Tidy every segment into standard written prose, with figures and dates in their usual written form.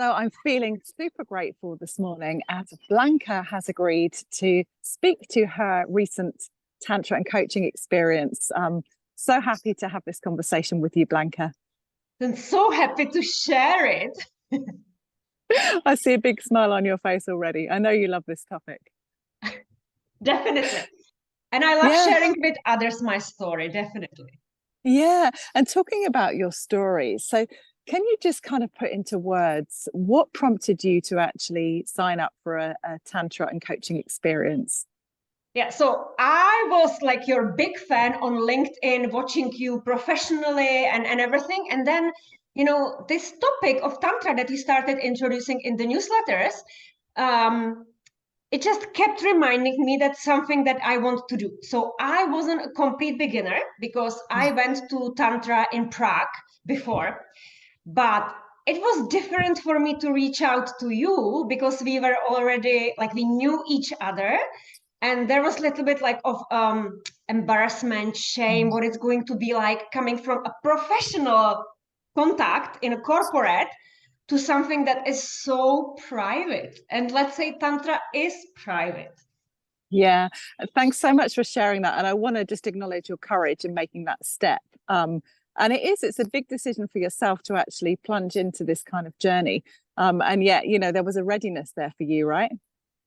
So I'm feeling super grateful this morning as Blanca has agreed to speak to her recent Tantra and coaching experience. So happy to have this conversation with you, Blanca. I'm so happy to share it. I see a big smile on your face already. I know you love this topic. Definitely. And I love Yeah, sharing with others my story, definitely. yeah. And talking about your story, so can you just kind of put into words what prompted you to actually sign up for a Tantra and coaching experience? Yeah, so I was like your big fan on LinkedIn, watching you professionally and everything. And then, this topic of Tantra that you started introducing in the newsletters, um, it just kept reminding me that's something that I want to do. So I wasn't a complete beginner because I went to Tantra in Prague before, but it was different for me to reach out to you because we were already like we knew each other, and there was a little bit like of embarrassment, shame, what it's going to be like coming from a professional contact in a corporate to something that is so private. And let's say Tantra is private. Yeah, thanks so much for sharing that. And I want to just acknowledge your courage in making that step. And it's a big decision for yourself to actually plunge into this kind of journey. And yet, there was a readiness there for you, right?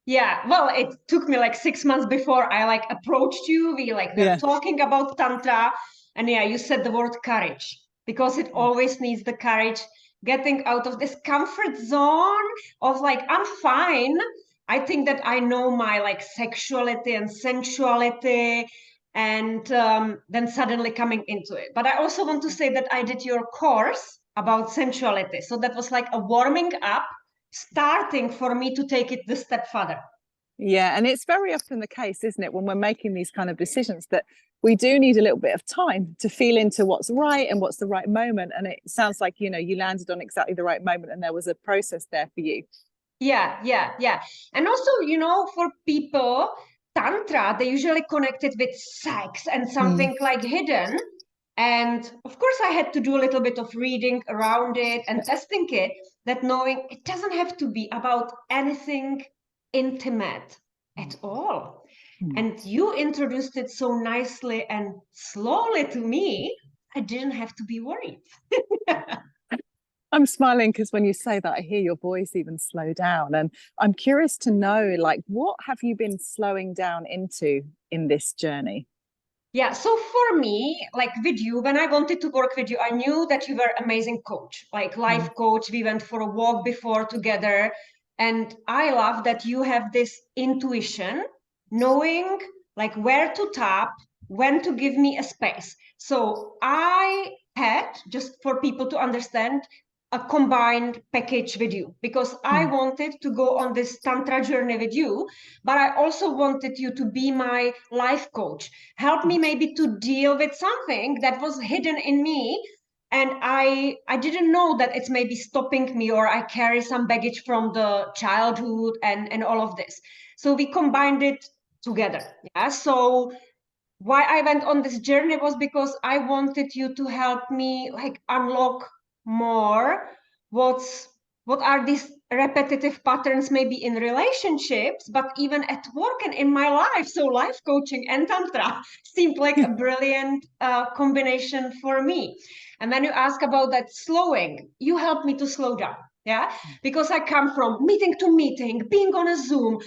Yeah, well, it took me like 6 months before I like approached you. We're Yeah. talking about Tantra, and yeah, you said the word courage because it always needs the courage getting out of this comfort zone of like, I'm fine. I think that I know my like sexuality and sensuality, and then suddenly coming into it. But I also want to say that I did your course about sensuality. So that was like a warming up starting for me to take it the step further. Yeah, and it's very often the case, isn't it, when we're making these kind of decisions that we do need a little bit of time to feel into what's right and what's the right moment. And it sounds like, you landed on exactly the right moment and there was a process there for you. Yeah. And also, for people, Tantra, they usually connect it with sex and Mm. something like hidden. And of course, I had to do a little bit of reading around it and testing it, that knowing it doesn't have to be about anything intimate at all. Mm. And you introduced it so nicely and slowly to me, I didn't have to be worried. I'm smiling because when you say that, I hear your voice even slow down. And I'm curious to know, like, what have you been slowing down into in this journey? Yeah, so for me, like with you, when I wanted to work with you, I knew that you were amazing coach, like Mm. life coach. We went for a walk before together. And I love that you have this intuition, knowing like where to tap, when to give me a space. So I had, just for people to understand, a combined package with you because I Mm. wanted to go on this Tantra journey with you, but I also wanted you to be my life coach, help me maybe to deal with something that was hidden in me, and I didn't know that it's maybe stopping me, or I carry some baggage from the childhood and all of this. So we combined it together. Yeah, so why I went on this journey was because I wanted you to help me like unlock more what's what are these repetitive patterns maybe in relationships, but even at work and in my life. So life coaching and Tantra seemed like a brilliant combination for me. And when you ask about that slowing, you helped me to slow down. Yeah, because I come from meeting to meeting, being on a Zoom,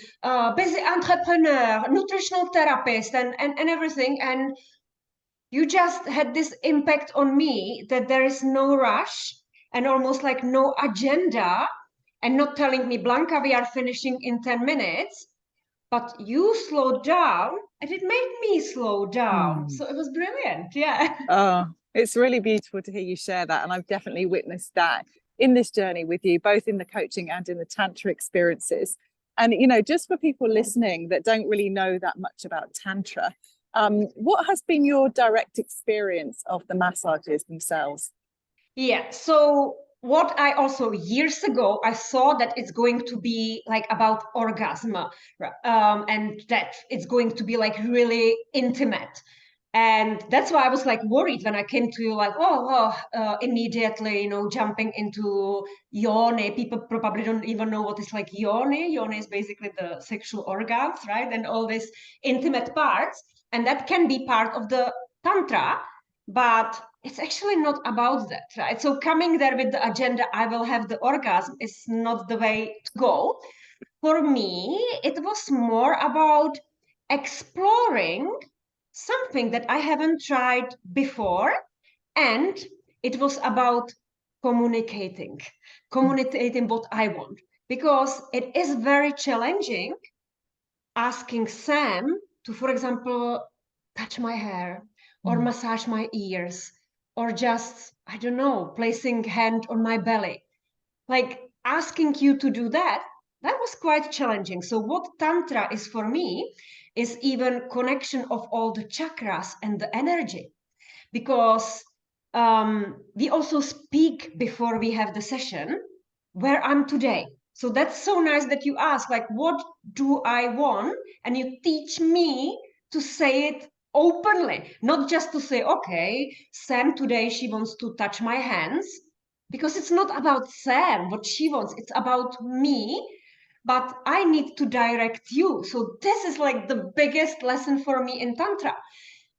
busy entrepreneur, nutritional therapist, and everything. And you just had this impact on me that there is no rush and almost like no agenda, and not telling me, Blanca, we are finishing in 10 minutes. But you slowed down and it made me slow down. Mm. So it was brilliant. Yeah. Oh, it's really beautiful to hear you share that. And I've definitely witnessed that in this journey with you, both in the coaching and in the Tantra experiences. And, just for people listening that don't really know that much about Tantra, what has been your direct experience of the massages themselves? Yeah. So what I also years ago I saw that it's going to be like about orgasm, and that it's going to be like really intimate. And that's why I was like worried when I came to you, like, immediately, you know, jumping into yoni. People probably don't even know what is like yoni. Yoni is basically the sexual organs, right? And all these intimate parts. And that can be part of the Tantra, but it's actually not about that, right? So coming there with the agenda, I will have the orgasm, is not the way to go. For me, it was more about exploring something that I haven't tried before. And it was about communicating what I want. Because it is very challenging asking Sam to, for example, touch my hair or massage my ears or just, I don't know, placing hand on my belly. Like asking you to do that, that was quite challenging. So what Tantra is for me is even connection of all the chakras and the energy, because we also speak before we have the session where I'm today. So that's so nice that you ask, like, what do I want? And you teach me to say it openly, not just to say, okay, Sam, today she wants to touch my hands, because it's not about Sam, what she wants, it's about me, but I need to direct you. So this is like the biggest lesson for me in Tantra.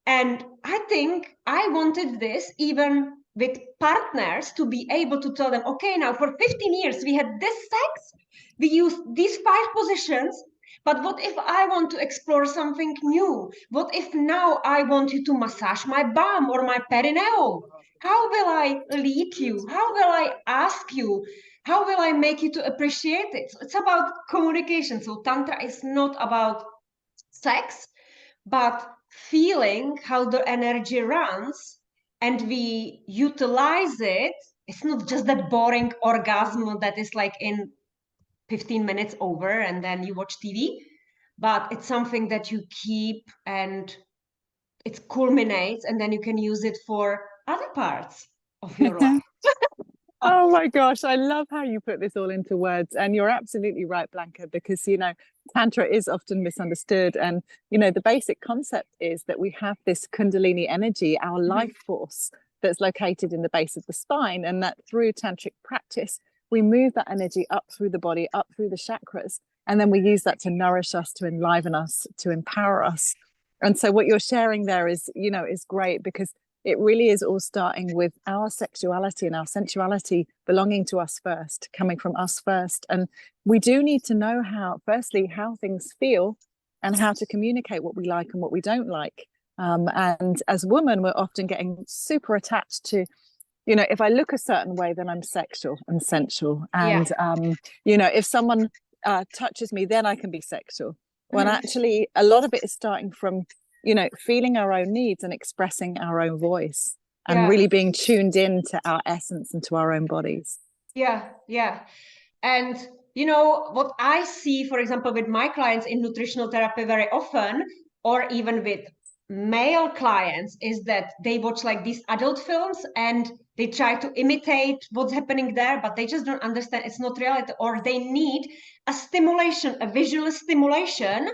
And I think I wanted this even with partners, to be able to tell them, okay, now for 15 years we had this sex, we used these 5 positions, but what if I want to explore something new? What if now I want you to massage my bum or my perineum? How will I lead you? How will I ask you? How will I make you to appreciate it? So it's about communication. So Tantra is not about sex, but feeling how the energy runs, and we utilize it. It's not just that boring orgasm that is like in 15 minutes over and then you watch TV, but it's something that you keep and it culminates, and then you can use it for other parts of your life. Oh my gosh, I love how you put this all into words. And you're absolutely right, Blanca, because, you know, Tantra is often misunderstood. And, you know, the basic concept is that we have this kundalini energy, our life force, that's located in the base of the spine. And that through tantric practice, we move that energy up through the body, up through the chakras. And then we use that to nourish us, to enliven us, to empower us. And so what you're sharing there is, you know, is great, because it really is all starting with our sexuality and our sensuality belonging to us first, coming from us first. And we do need to know how, firstly, how things feel and how to communicate what we like and what we don't like. And as women, we're often getting super attached to, you know, if I look a certain way, then I'm sexual and sensual. And, you know, if someone touches me, then I can be sexual. When actually a lot of it is starting from, you know, feeling our own needs and expressing our own voice and really being tuned in to our essence and to our own bodies. Yeah. And, you know, what I see, for example, with my clients in nutritional therapy very often, or even with male clients, is that they watch like these adult films and they try to imitate what's happening there, but they just don't understand it's not reality, or they need a stimulation, a visual stimulation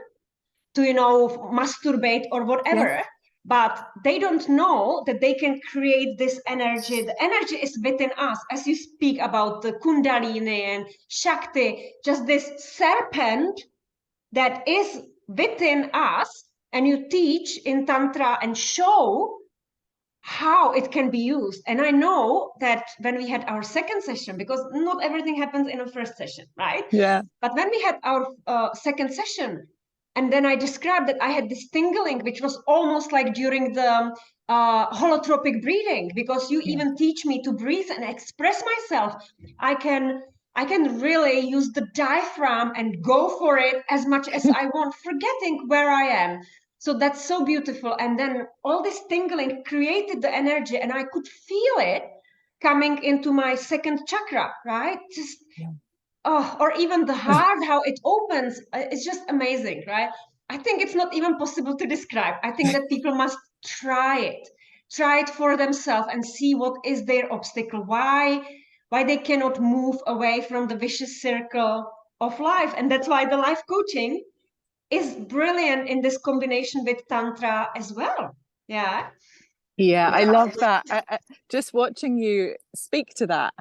to, you know, masturbate or whatever. But they don't know that they can create this energy. The energy is within us. As you speak about the kundalini and shakti, just this serpent that is within us, and you teach in Tantra and show how it can be used. And I know that when we had our second session, because not everything happens in a first session, right? But when we had our second session, and then I described that I had this tingling, which was almost like during the holotropic breathing, because you even teach me to breathe and express myself. I can really use the diaphragm and go for it as much as I want, forgetting where I am. So that's so beautiful. And then all this tingling created the energy, and I could feel it coming into my second chakra, right? Just or even the heart, how it opens. It's just amazing, right? I think it's not even possible to describe. I think that people must try it for themselves and see what is their obstacle, why they cannot move away from the vicious circle of life. And that's why the life coaching is brilliant in this combination with Tantra as well. Yeah. Yeah, I love that. Just watching you speak to that,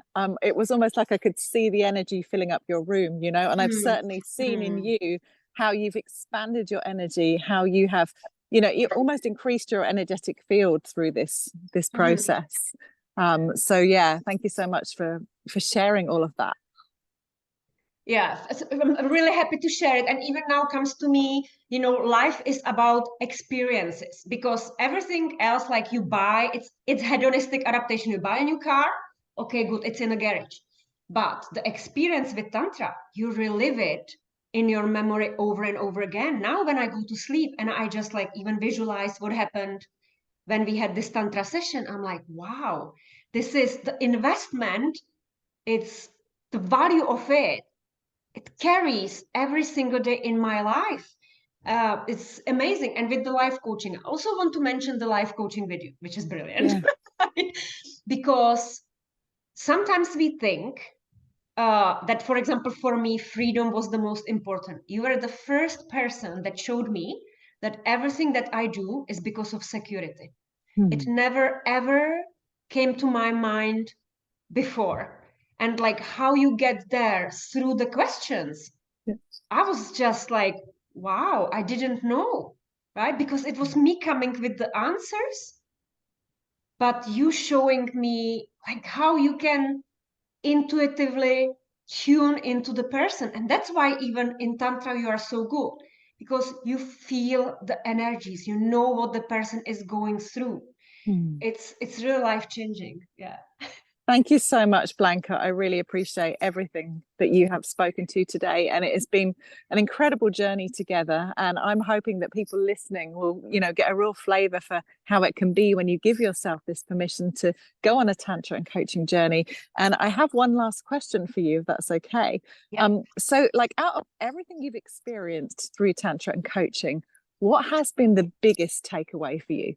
it was almost like I could see the energy filling up your room, and I've certainly seen in you how you've expanded your energy, how you have, you almost increased your energetic field through this process. So yeah, thank you so much for sharing all of that. Yeah, I'm really happy to share it. And even now comes to me, life is about experiences, because everything else, like you buy, it's hedonistic adaptation. You buy a new car, okay, good, it's in a garage. But the experience with Tantra, you relive it in your memory over and over again. Now, when I go to sleep and I just like even visualize what happened when we had this Tantra session, I'm like, wow, this is the investment. It's the value of it carries every single day in my life. It's amazing. And with the life coaching, I also want to mention the life coaching video, which is brilliant. Yeah. Because sometimes we think that, for example, for me, freedom was the most important. You were the first person that showed me that everything that I do is because of security. It never, ever came to my mind before. And like how you get there through the questions, I was just like, wow, I didn't know, right? Because it was me coming with the answers, but you showing me like how you can intuitively tune into the person. And that's why even in Tantra, you are so good, because you feel the energies, you know what the person is going through. It's real life changing. Yeah. Thank you so much, Blanca. I really appreciate everything that you have spoken to today. And it has been an incredible journey together. And I'm hoping that people listening will, get a real flavor for how it can be when you give yourself this permission to go on a Tantra and coaching journey. And I have one last question for you, if that's okay. Yeah. So like out of everything you've experienced through Tantra and coaching, what has been the biggest takeaway for you?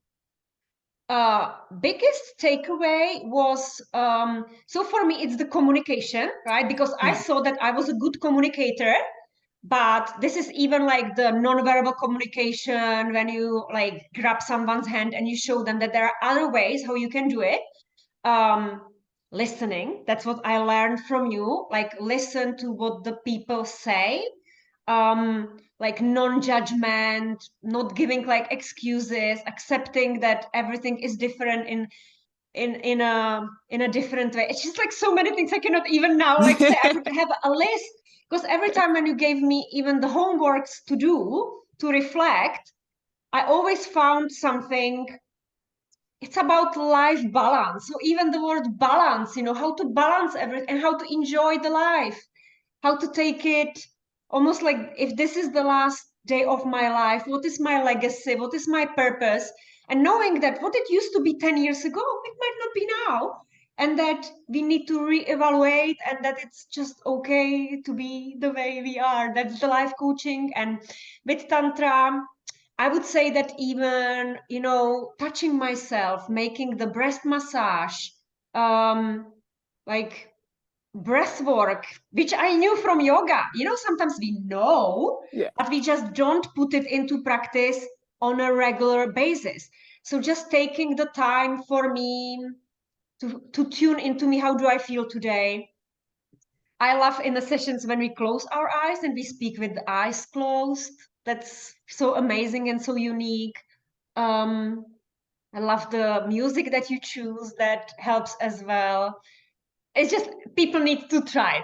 Biggest takeaway was so for me it's the communication, right? Because I saw that I was a good communicator, but this is even like the non-verbal communication, when you like grab someone's hand and you show them that there are other ways how you can do it. Listening, that's what I learned from you, like listen to what the people say, like non-judgment, not giving like excuses, accepting that everything is different in a different way. It's just like so many things I cannot even now like say. I would have a list, because every time when you gave me even the homeworks to do, to reflect, I always found something. It's about life balance. So even the word balance, how to balance everything and how to enjoy the life, how to take it almost like, if this is the last day of my life, what is my legacy? What is my purpose? And knowing that what it used to be 10 years ago, it might not be now. And that we need to reevaluate, and that it's just okay to be the way we are. That's the life coaching. And with Tantra, I would say that even, touching myself, making the breast massage, like breath work, which I knew from yoga. Sometimes we know, but we just don't put it into practice on a regular basis. So just taking the time for me to tune into me. How do I feel today? I love in the sessions when we close our eyes and we speak with the eyes closed. That's so amazing and so unique. I love the music that you choose, that helps as well. It's just, people need to try it.